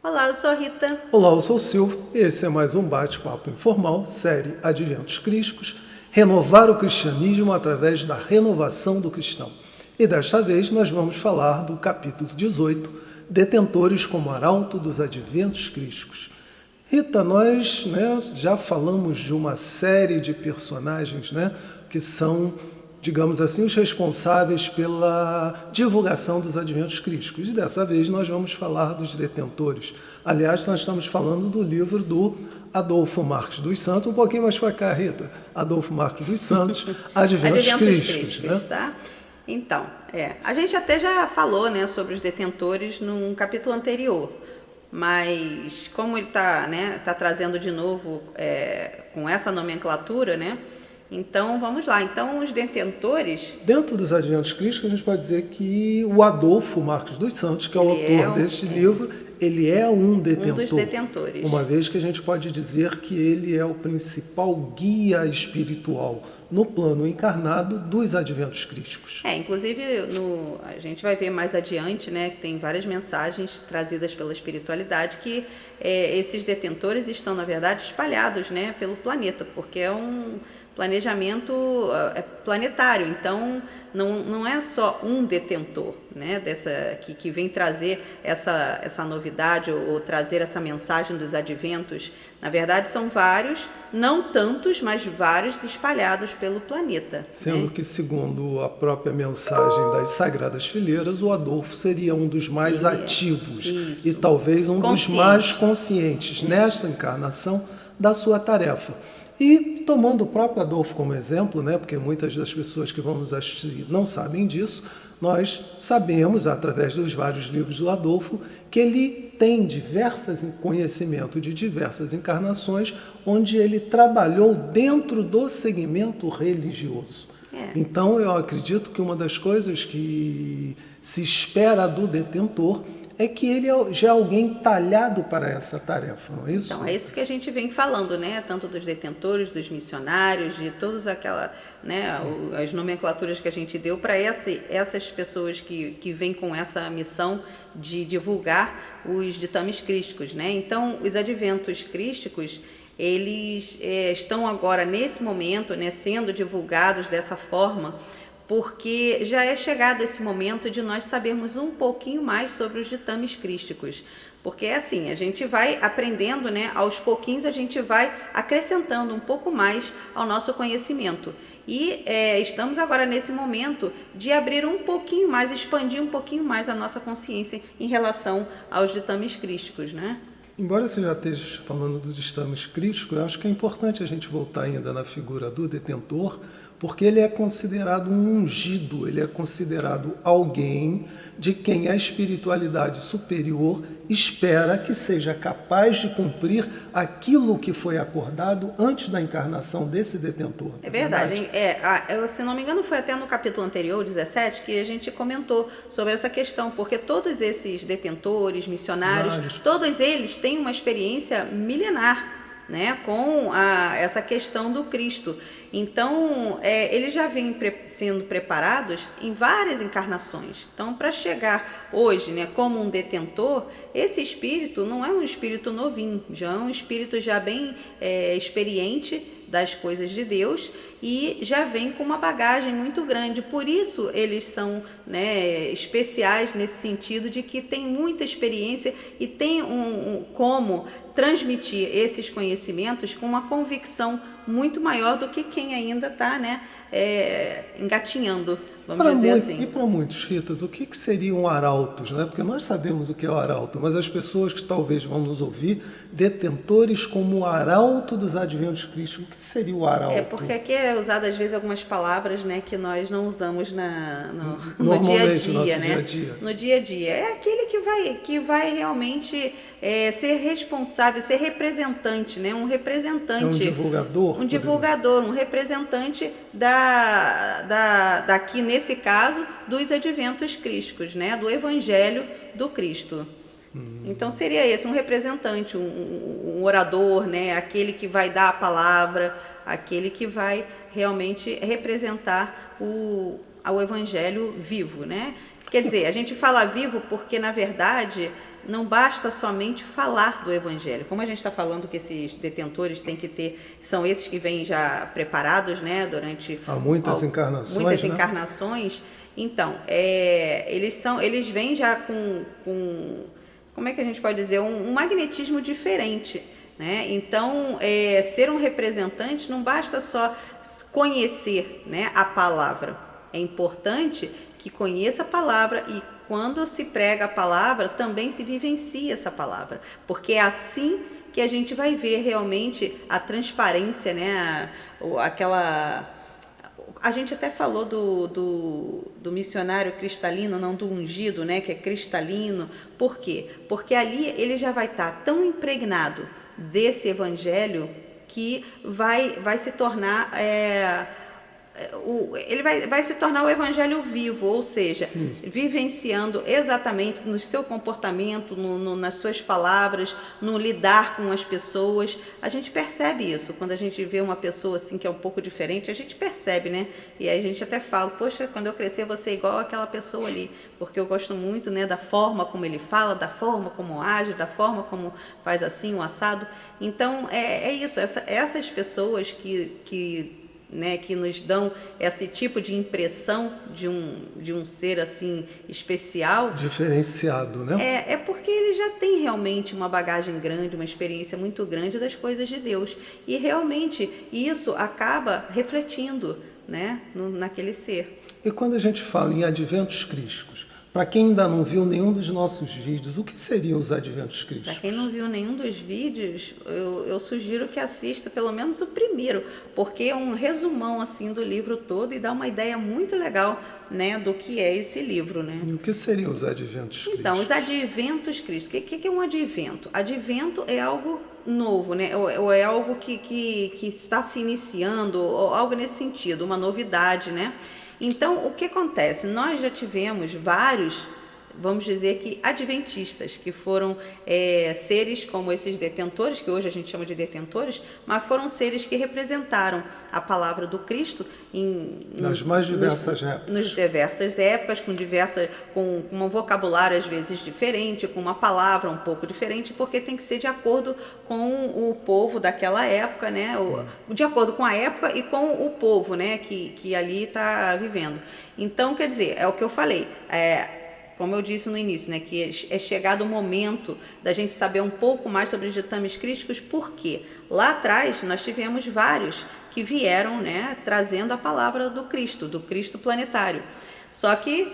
Olá, eu sou a Rita. Olá, eu sou o Silvio e esse é mais um bate-papo informal, série Adventos Crísticos, renovar o cristianismo através da renovação do cristão. E desta vez nós vamos falar do capítulo 18, Detentores como Arauto dos Adventos Crísticos. Rita, nós já falamos de uma série de personagens que são, digamos assim, os responsáveis pela divulgação dos adventos crísticos. E dessa vez nós vamos falar dos detentores. Aliás, nós estamos falando do livro do Adolfo Marques dos Santos, um pouquinho mais para cá, Rita. Adolfo Marques dos Santos, Adventos Crísticos, tá? Então, a gente até já falou, sobre os detentores num capítulo anterior, mas como ele tá trazendo de novo com essa nomenclatura, então, vamos lá. Então, os detentores... Dentro dos Adventos Crísticos, a gente pode dizer que o Adolfo Marques dos Santos, que é o autor deste livro, ele é um detentor. Um dos detentores. Uma vez que a gente pode dizer que ele é o principal guia espiritual no plano encarnado dos Adventos Crísticos. Inclusive, a gente vai ver mais adiante, que tem várias mensagens trazidas pela espiritualidade que esses detentores estão, na verdade, espalhados, pelo planeta, porque é um planejamento planetário, então não é só um detentor, que vem trazer essa novidade ou trazer essa mensagem dos adventos. Na verdade, são vários, não tantos, mas vários espalhados pelo planeta. Sendo que, segundo a própria mensagem das Sagradas Fileiras, o Adolfo seria um dos mais ativos e talvez um dos mais conscientes nesta encarnação da sua tarefa. E tomando o próprio Adolfo como exemplo, porque muitas das pessoas que vão nos assistir não sabem disso, nós sabemos, através dos vários livros do Adolfo, que ele tem conhecimento de diversas encarnações, onde ele trabalhou dentro do segmento religioso. Então, eu acredito que uma das coisas que se espera do detentor é que ele já é alguém talhado para essa tarefa, não é isso? Então, é isso que a gente vem falando, tanto dos detentores, dos missionários, de todas as nomenclaturas que a gente deu para essas pessoas que vêm com essa missão de divulgar os ditames crísticos, Então, os adventos crísticos, eles estão agora, nesse momento, sendo divulgados dessa forma, porque já é chegado esse momento de nós sabermos um pouquinho mais sobre os ditames crísticos. Porque assim, a gente vai aprendendo, aos pouquinhos a gente vai acrescentando um pouco mais ao nosso conhecimento. E estamos agora nesse momento de abrir um pouquinho mais, expandir um pouquinho mais a nossa consciência em relação aos ditames crísticos, Embora você já esteja falando dos ditames crísticos, eu acho que é importante a gente voltar ainda na figura do detentor, porque ele é considerado um ungido, ele é considerado alguém de quem a espiritualidade superior espera que seja capaz de cumprir aquilo que foi acordado antes da encarnação desse detentor. É verdade. Se não me engano, foi até no capítulo anterior, 17, que a gente comentou sobre essa questão, porque todos esses detentores, missionários, todos eles têm uma experiência milenar, com essa questão do Cristo. Então, eles já vêm sendo preparados em várias encarnações. Então, para chegar hoje, como um detentor, esse espírito não é um espírito novinho, já é um espírito já bem experiente das coisas de Deus e já vem com uma bagagem muito grande. Por isso eles são especiais nesse sentido de que tem muita experiência e tem como transmitir esses conhecimentos com uma convicção muito maior do que quem ainda está engatinhando, vamos dizer assim. E para muitos, Ritas, o que seriam arautos? Porque nós sabemos o que é o arauto, mas as pessoas que talvez vão nos ouvir, detentores como o arauto dos adventos crísticos, o que seria o arauto? Porque aqui é usado às vezes algumas palavras que nós não usamos no dia a dia, No dia a dia. É aquele que vai realmente ser responsável, ser representante, um representante. É um divulgador? Um divulgador, um representante daqui, nesse caso, dos adventos crísticos, do Evangelho do Cristo. Então seria esse, um representante, um orador, aquele que vai dar a palavra, aquele que vai realmente representar o Evangelho vivo, Quer dizer, a gente fala vivo porque, na verdade, não basta somente falar do Evangelho. Como a gente está falando que esses detentores têm que ter, são esses que vêm já preparados, né, durante há muitas encarnações. Muitas né? encarnações. Então, eles vêm já com, como é que a gente pode dizer, um magnetismo diferente. Né? Então, ser um representante não basta só conhecer, né, a palavra. É importante que conheça a palavra e quando se prega a palavra, também se vivencia essa palavra. Porque é assim que a gente vai ver realmente a transparência, né? A gente até falou do missionário cristalino, não do ungido, né? Que é cristalino. Por quê? Porque ali ele já vai estar tão impregnado desse evangelho que vai se tornar... ele vai se tornar o evangelho vivo, ou seja, Sim. vivenciando exatamente no seu comportamento, nas suas palavras, no lidar com as pessoas. A gente percebe isso, quando a gente vê uma pessoa assim que é um pouco diferente, a gente percebe, né? E aí a gente até fala, poxa, quando eu crescer eu vou ser igual àquela pessoa ali, porque eu gosto muito, né, da forma como ele fala, da forma como age, da forma como faz assim, o assado. Então, é isso, essas pessoas que nos dão esse tipo de impressão de um ser assim especial, diferenciado, né? É porque ele já tem realmente uma bagagem grande, uma experiência muito grande das coisas de Deus, e realmente isso acaba refletindo, né, naquele ser. E quando a gente fala em adventos crísticos, para quem ainda não viu nenhum dos nossos vídeos, o que seriam os adventos crísticos? Para quem não viu nenhum dos vídeos, eu sugiro que assista pelo menos o primeiro, porque é um resumão assim do livro todo e dá uma ideia muito legal, né, do que é esse livro, né? E o que seriam os adventos crísticos? Então, os adventos crísticos. O que é um advento? Advento é algo novo, né? Ou é algo que está se iniciando, ou algo nesse sentido, uma novidade, né? Então, o que acontece? Nós já tivemos vários, vamos dizer que adventistas, que foram seres como esses detentores, que hoje a gente chama de detentores, mas foram seres que representaram a palavra do Cristo nas mais diversas épocas. Nas diversas épocas, com um vocabulário às vezes diferente, com uma palavra um pouco diferente, porque tem que ser de acordo com o povo daquela época, né? De acordo com a época e com o povo, né, que ali está vivendo. Então, quer dizer, é o que eu falei, como eu disse no início, né, que é chegado o momento da gente saber um pouco mais sobre os ditames crísticos, porque lá atrás nós tivemos vários que vieram, né, trazendo a palavra do Cristo planetário. Só que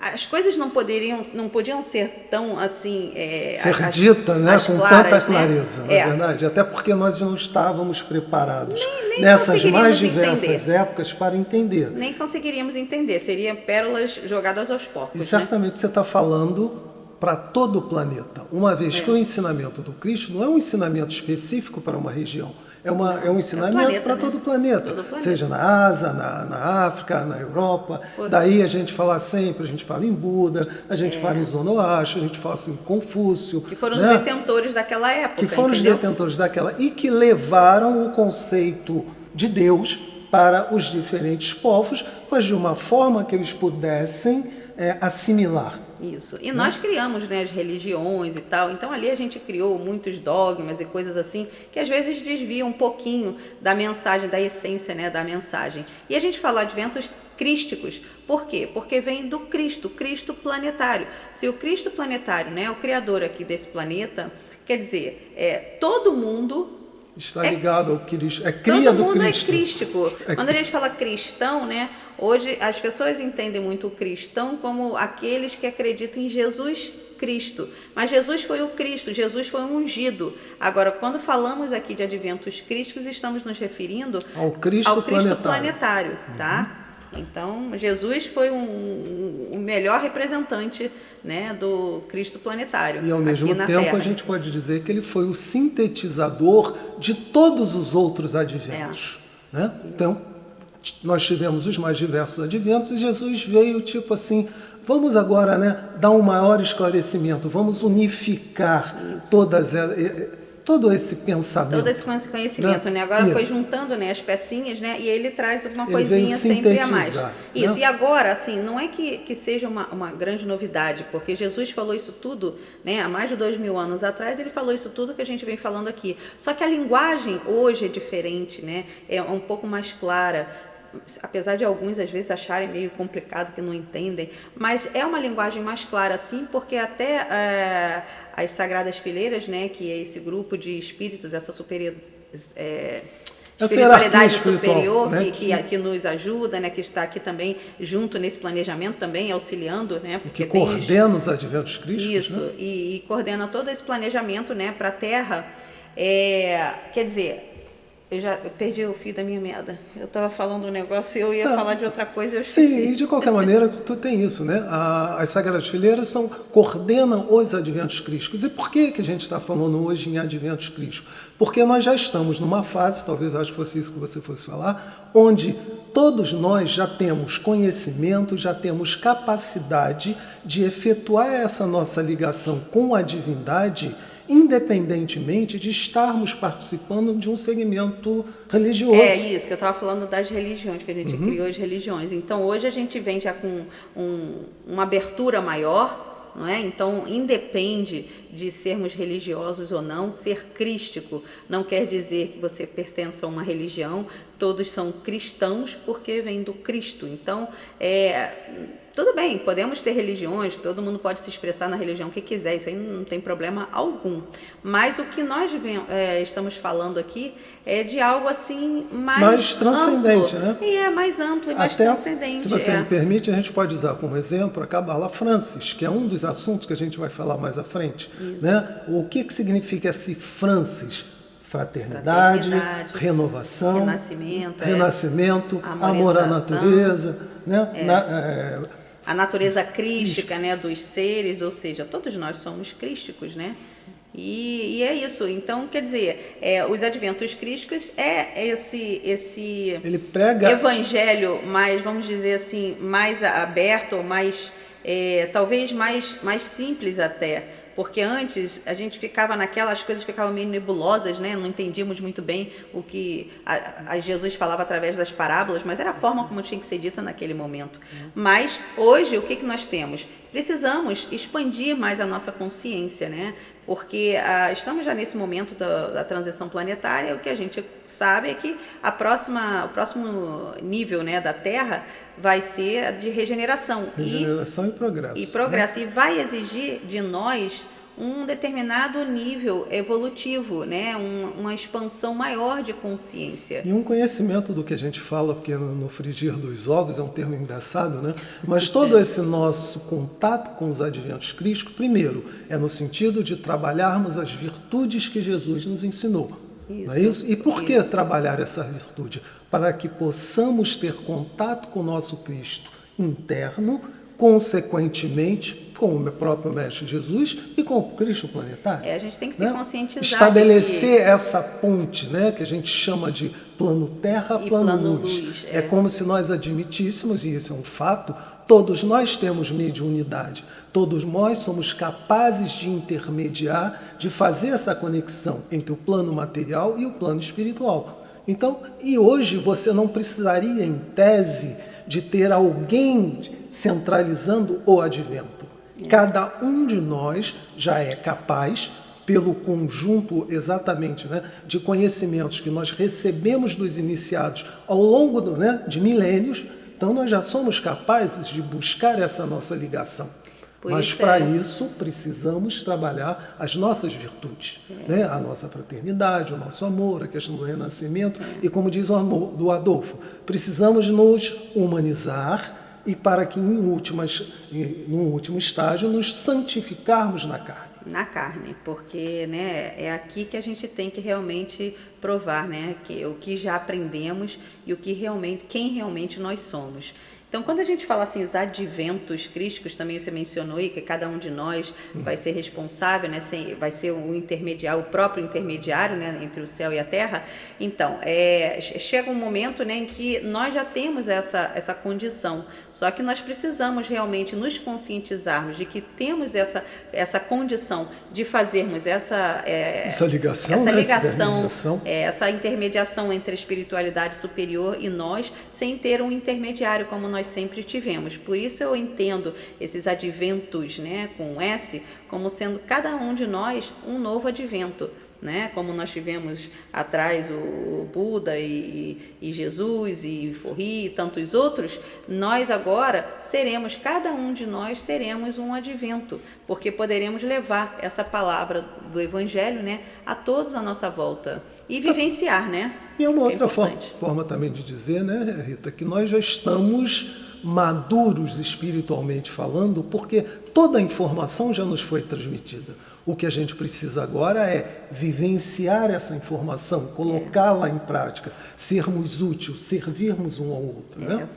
as coisas não podiam ser tão assim... ser dita, né, com tanta clareza, né? Na verdade. Até porque nós não estávamos preparados nessas mais diversas épocas para entender. Nem conseguiríamos entender, seriam pérolas jogadas aos porcos. E certamente você está falando para todo o planeta, uma vez que o ensinamento do Cristo não é um ensinamento específico para uma região, é um ensinamento para todo o planeta, seja na Ásia, na África, na Europa. Daí a gente fala em Buda, a gente fala em Zoroastro, a gente fala assim, em Confúcio. Que foram os detentores daquela época. Que foram os detentores daquela, e que levaram o conceito de Deus para os diferentes povos, mas de uma forma que eles pudessem assimilar. Isso. E nós criamos, né, as religiões e tal. Então ali a gente criou muitos dogmas e coisas assim que às vezes desviam um pouquinho da mensagem, da essência, né, da mensagem. E a gente fala adventos crísticos. Por quê? Porque vem do Cristo planetário. Se o Cristo planetário, né, é o criador aqui desse planeta, quer dizer, todo mundo está ligado ao Cristo, cria do Cristo. Todo mundo é crístico. Quando a gente fala cristão, né, hoje as pessoas entendem muito o cristão como aqueles que acreditam em Jesus Cristo. Mas Jesus foi o Cristo, Jesus foi um ungido. Agora, quando falamos aqui de adventos crísticos, estamos nos referindo ao Cristo planetário, tá? Então, Jesus foi o melhor representante, né, do Cristo planetário. E ao mesmo tempo Terra. A gente pode dizer que ele foi o sintetizador de todos os outros adventos. Né? Então, nós tivemos os mais diversos adventos e Jesus veio tipo assim, vamos agora, né, dar um maior esclarecimento, vamos unificar todas elas. todo esse pensamento. Todo esse conhecimento, né? Agora Isso. foi juntando, né, as pecinhas, né? E ele traz uma Ele coisinha sempre a mais. Isso, né? e agora, assim, não é que seja uma grande novidade, porque Jesus falou isso tudo, né? Há mais de 2000 anos atrás, ele falou isso tudo que a gente vem falando aqui. Só que a linguagem hoje é diferente, né? É um pouco mais clara. Apesar de alguns às vezes acharem meio complicado, que não entendem, mas é uma linguagem mais clara, sim, porque até as Sagradas Fileiras, né, que é esse grupo de espíritos, essa espiritualidade superior, né, que nos ajuda, né, que está aqui também junto nesse planejamento também, auxiliando, né, porque que coordena os adventos crísticos. Isso, né? e coordena todo esse planejamento, né, para a Terra. Quer dizer, eu perdi o fio da minha meada. Eu estava falando um negócio e eu ia falar de outra coisa e eu esqueci. Sim, e de qualquer maneira, tu tem isso, né? As Sagradas Fileiras coordenam os adventos crísticos. E por que a gente está falando hoje em adventos crísticos? Porque nós já estamos numa fase, talvez acho que fosse isso que você fosse falar, onde todos nós já temos conhecimento, já temos capacidade de efetuar essa nossa ligação com a divindade, independentemente de estarmos participando de um segmento religioso. É isso, que eu estava falando das religiões, que a gente criou as religiões. Então, hoje a gente vem já com uma abertura maior, não é? Então, independe de sermos religiosos ou não, ser crístico não quer dizer que você pertença a uma religião, todos são cristãos porque vem do Cristo. Então, tudo bem, podemos ter religiões, todo mundo pode se expressar na religião que quiser, isso aí não tem problema algum. Mas o que nós estamos falando aqui é de algo assim mais transcendente, amplo, né? E é mais amplo e mais transcendente. Se você me permite, a gente pode usar como exemplo a Cabala Francis, que é um dos assuntos que a gente vai falar mais à frente. Né? O que significa esse Francis? Fraternidade, renovação, renascimento, amor à natureza, né? A natureza crística, né, dos seres, ou seja, todos nós somos crísticos, né? E é isso. Então, quer dizer, os adventos crísticos esse ele prega evangelho mais, vamos dizer assim, mais aberto, ou mais talvez mais simples até. Porque antes a gente ficava as coisas ficavam meio nebulosas, né? Não entendíamos muito bem o que Jesus falava através das parábolas, mas era a forma como tinha que ser dita naquele momento. Mas hoje o que nós temos? Precisamos expandir mais a nossa consciência, né? Porque estamos já nesse momento da transição planetária, o que a gente sabe é que o próximo nível, né, da Terra vai ser de regeneração. Regeneração e progresso. Né? E vai exigir de nós um determinado nível evolutivo, né? Uma expansão maior de consciência. E um conhecimento do que a gente fala, porque no frigir dos ovos é um termo engraçado, né? Mas todo esse nosso contato com os adventos crísticos, primeiro, é no sentido de trabalharmos as virtudes que Jesus nos ensinou. Isso, não é isso? E por que trabalhar essa virtude? Para que possamos ter contato com o nosso Cristo interno, consequentemente com o próprio Mestre Jesus e com o Cristo planetário. A gente tem que se conscientizar. Estabelecer essa ponte, né, que a gente chama de plano terra, plano luz. É como se nós admitíssemos, e isso é um fato, todos nós temos mediunidade, todos nós somos capazes de intermediar, de fazer essa conexão entre o plano material e o plano espiritual. Então, e hoje você não precisaria, em tese, de ter alguém centralizando o advento. Cada um de nós já é capaz, pelo conjunto exatamente, né, de conhecimentos que nós recebemos dos iniciados ao longo de milênios, então nós já somos capazes de buscar essa nossa ligação. Mas para isso precisamos trabalhar as nossas virtudes, né? A nossa fraternidade, o nosso amor, a questão do renascimento e, como diz o Adolfo, precisamos nos humanizar e para que, no último estágio, nos santificarmos na carne. Na carne, porque, né, é aqui que a gente tem que realmente provar, né, que o que já aprendemos e quem realmente nós somos. Então, quando a gente fala assim, os adventos crísticos, também você mencionou aí que cada um de nós vai ser responsável, né, vai ser o intermediário, o próprio intermediário, né, entre o céu e a terra. Então, chega um momento, né, em que nós já temos essa condição, só que nós precisamos realmente nos conscientizarmos de que temos essa condição de fazermos essa ligação, essa intermediação entre a espiritualidade superior e nós, sem ter um intermediário como nós sempre tivemos. Por isso eu entendo esses adventos, né, com S, como sendo cada um de nós um novo advento. Né? Como nós tivemos atrás o Buda e Jesus e Forri e tantos outros, nós agora cada um de nós seremos um advento, porque poderemos levar essa palavra do Evangelho, né, a todos à nossa volta e vivenciar, né? E é uma outra forma também de dizer, né, Rita, que nós já estamos maduros espiritualmente falando, porque toda a informação já nos foi transmitida. O que a gente precisa agora é vivenciar essa informação, colocá-la em prática, sermos úteis, servirmos um ao outro. Né?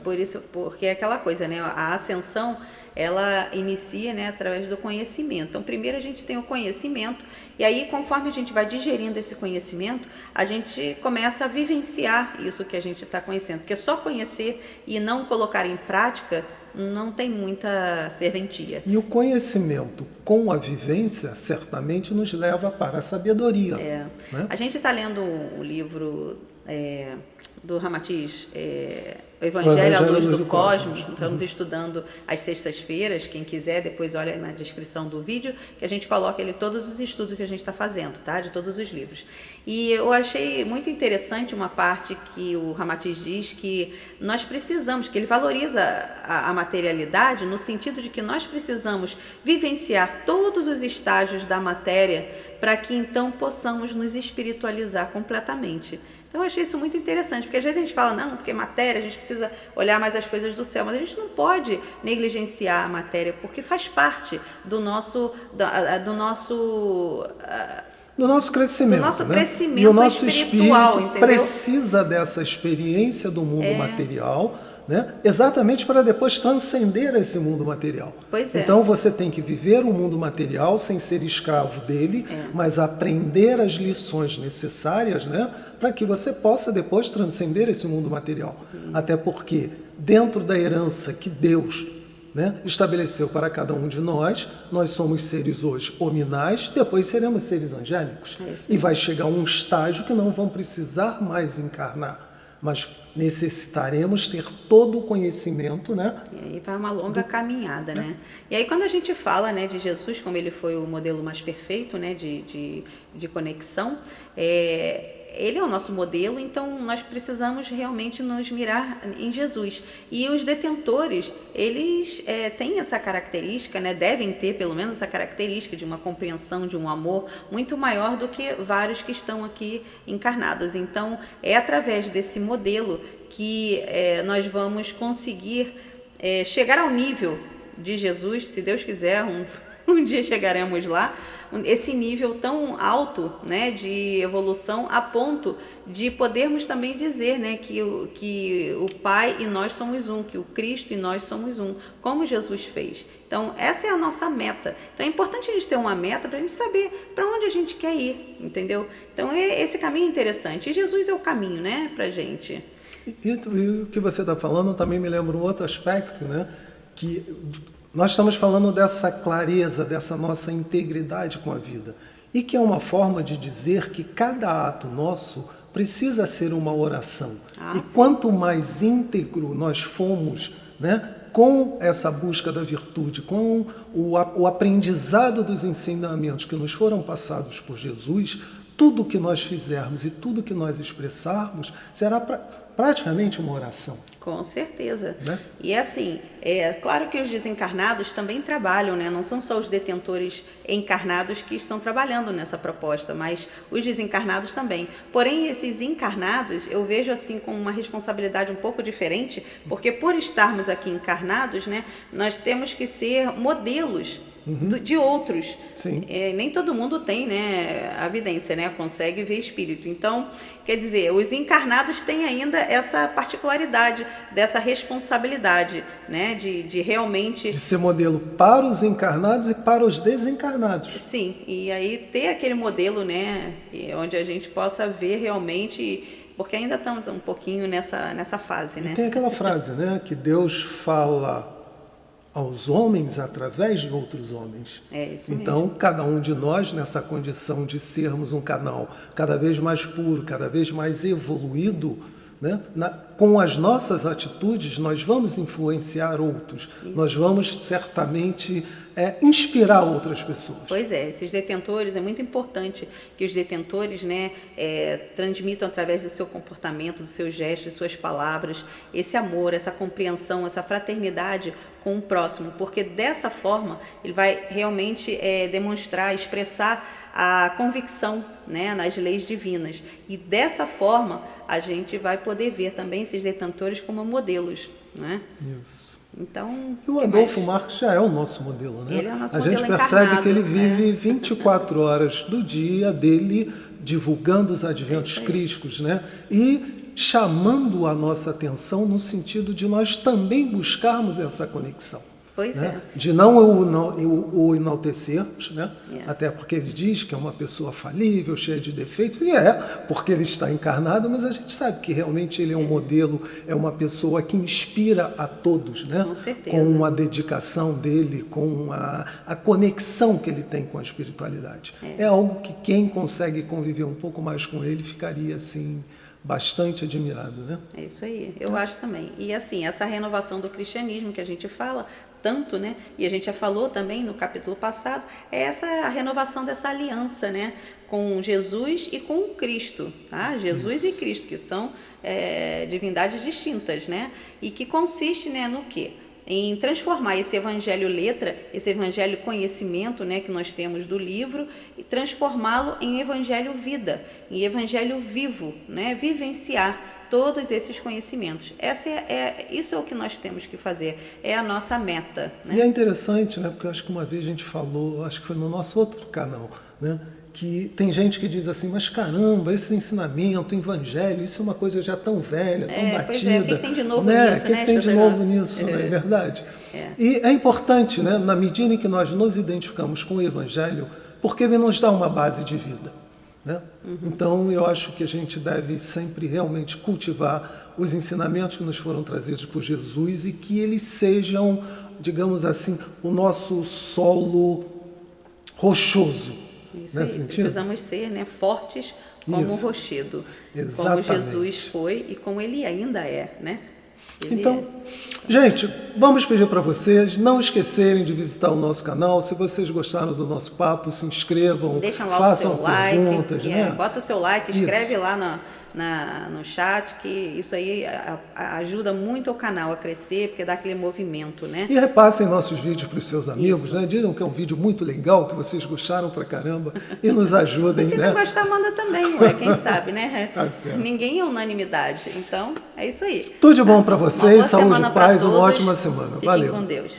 Porque é aquela coisa, né? A ascensão, ela inicia, né, através do conhecimento. Então, primeiro a gente tem o conhecimento, e aí, conforme a gente vai digerindo esse conhecimento, a gente começa a vivenciar isso que a gente está conhecendo. Porque só conhecer e não colocar em prática não tem muita serventia. E o conhecimento com a vivência certamente nos leva para a sabedoria. Né? A gente está lendo o livro do Ramatiz, o Evangelho à Luz do Cosmos. Estamos estudando às sextas-feiras. Quem quiser, depois olha na descrição do vídeo, que a gente coloca ali todos os estudos que a gente está fazendo, tá? De todos os livros. E eu achei muito interessante uma parte que o Ramatiz diz que nós precisamos, que ele valoriza a materialidade no sentido de que nós precisamos vivenciar todos os estágios da matéria para que então possamos nos espiritualizar completamente. Então eu achei isso muito interessante, porque às vezes a gente fala, não, porque matéria, a gente precisa olhar mais as coisas do céu, mas a gente não pode negligenciar a matéria, porque faz parte do nosso crescimento. Do nosso né? crescimento e o nosso espiritual, espírito entendeu? precisa dessa experiência do mundo material, né? Exatamente para depois transcender esse mundo material. Pois é. Então você tem que viver o mundo material sem ser escravo dele, mas aprender as lições necessárias, né? Para que você possa depois transcender esse mundo material. Até porque dentro da herança que Deus, né, estabeleceu para cada um de nós somos seres hoje hominais, depois seremos seres angélicos. E vai chegar um estágio que não vão precisar mais encarnar, mas necessitaremos ter todo o conhecimento, né? E aí vai uma longa caminhada, né? E aí quando a gente fala, né, de Jesus, como ele foi o modelo mais perfeito, né, de conexão, ele é o nosso modelo, então nós precisamos realmente nos mirar em Jesus. E os detentores, eles têm essa característica, né, devem ter pelo menos essa característica de uma compreensão, de um amor muito maior do que vários que estão aqui encarnados. Então, é através desse modelo que nós vamos conseguir chegar ao nível de Jesus, se Deus quiser, um dia chegaremos lá, esse nível tão alto, né, de evolução, a ponto de podermos também dizer, né, que o Pai e nós somos um, que o Cristo e nós somos um, como Jesus fez. Então, essa é a nossa meta. Então, é importante a gente ter uma meta para a gente saber para onde a gente quer ir, entendeu? Então, esse caminho é interessante. E Jesus é o caminho, né, para a gente. E o que você está falando também me lembra um outro aspecto, né, que nós estamos falando dessa clareza, dessa nossa integridade com a vida. E que é uma forma de dizer que cada ato nosso precisa ser uma oração. E quanto mais íntegro nós fomos, né, com essa busca da virtude, com o aprendizado dos ensinamentos que nos foram passados por Jesus, tudo que nós fizermos e tudo que nós expressarmos será praticamente uma oração. Com certeza. Né? E assim, claro que os desencarnados também trabalham, né? Não são só os detentores encarnados que estão trabalhando nessa proposta, mas os desencarnados também. Porém, esses encarnados, eu vejo assim com uma responsabilidade um pouco diferente, porque por estarmos aqui encarnados, né, nós temos que ser modelos de outros. Sim. Nem todo mundo tem, né, a vidência, né, consegue ver espírito. Então, quer dizer, os encarnados têm ainda essa particularidade, dessa responsabilidade, né, de realmente... De ser modelo para os encarnados e para os desencarnados. Sim, e aí ter aquele modelo, né, onde a gente possa ver realmente... Porque ainda estamos um pouquinho nessa fase, né? E tem aquela frase, né? Que Deus fala aos homens através de outros homens. É isso mesmo. Então, cada um de nós, nessa condição de sermos um canal cada vez mais puro, cada vez mais evoluído, né? Com as nossas atitudes, nós vamos influenciar outros. Isso. Nós vamos, certamente, inspirar outras pessoas. Pois é, esses detentores, é muito importante que os detentores, né, transmitam através do seu comportamento, dos seus gestos, de suas palavras, esse amor, essa compreensão, essa fraternidade com o próximo, porque dessa forma ele vai realmente demonstrar, expressar a convicção, né, nas leis divinas. E dessa forma a gente vai poder ver também esses detentores como modelos, né? Isso. Então, e o Adolfo Marques já é o nosso modelo, né? Ele é o nosso a modelo gente percebe encarnado, que ele vive né? 24 horas do dia dele divulgando os adventos crísticos, né? E chamando a nossa atenção no sentido de nós também buscarmos essa conexão. Pois né? De não o enaltecermos, né? Até porque ele diz que é uma pessoa falível, cheia de defeitos, e porque ele está encarnado, mas a gente sabe que realmente ele é um modelo, é uma pessoa que inspira a todos, né? Com certeza. Com a dedicação dele, com a conexão que ele tem com a espiritualidade. É algo que quem consegue conviver um pouco mais com ele ficaria assim... bastante admirado, né? É isso aí, eu acho também. E assim, essa renovação do cristianismo que a gente fala tanto, né? E a gente já falou também no capítulo passado, é a renovação dessa aliança, né? Com Jesus e com Cristo, tá? Jesus e Cristo, que são divindades distintas, né? E que consiste, né, no quê? Em transformar esse evangelho letra, esse evangelho conhecimento, né, que nós temos do livro, e transformá-lo em evangelho vida, em evangelho vivo, né, vivenciar todos esses conhecimentos. Isso é o que nós temos que fazer, é a nossa meta. Né? E é interessante, né, porque eu acho que uma vez a gente falou, acho que foi no nosso outro canal, né, que tem gente que diz assim, mas caramba, esse ensinamento, evangelho, isso é uma coisa já tão velha, tão batida. Pois é, o que tem de novo né? nisso, O que né? tem de novo nisso, não é verdade? E é importante, né, na medida em que nós nos identificamos com o evangelho, porque ele nos dá uma base de vida. Né? Então, eu acho que a gente deve sempre realmente cultivar os ensinamentos que nos foram trazidos por Jesus e que eles sejam, digamos assim, o nosso solo rochoso. Isso aí, precisamos ser, né, fortes como o rochedo, Exatamente. como Jesus foi e como ele ainda é, né? Então, gente, vamos pedir para vocês não esquecerem de visitar o nosso canal. Se vocês gostaram do nosso papo, se inscrevam, deixam lá façam o seu like, perguntas, né? Bota o seu like, escreve lá no chat, que isso aí ajuda muito o canal a crescer, porque dá aquele movimento, né? E repassem nossos vídeos para os seus amigos, né? Digam que é um vídeo muito legal, que vocês gostaram pra caramba e nos ajudem, Se né? não gostar, manda também, ué, quem sabe, né? Tá certo. Ninguém é unanimidade, então é isso aí. Tudo de bom para vocês, saúde e paz, todos, uma ótima semana. Fiquem Valeu. com Deus.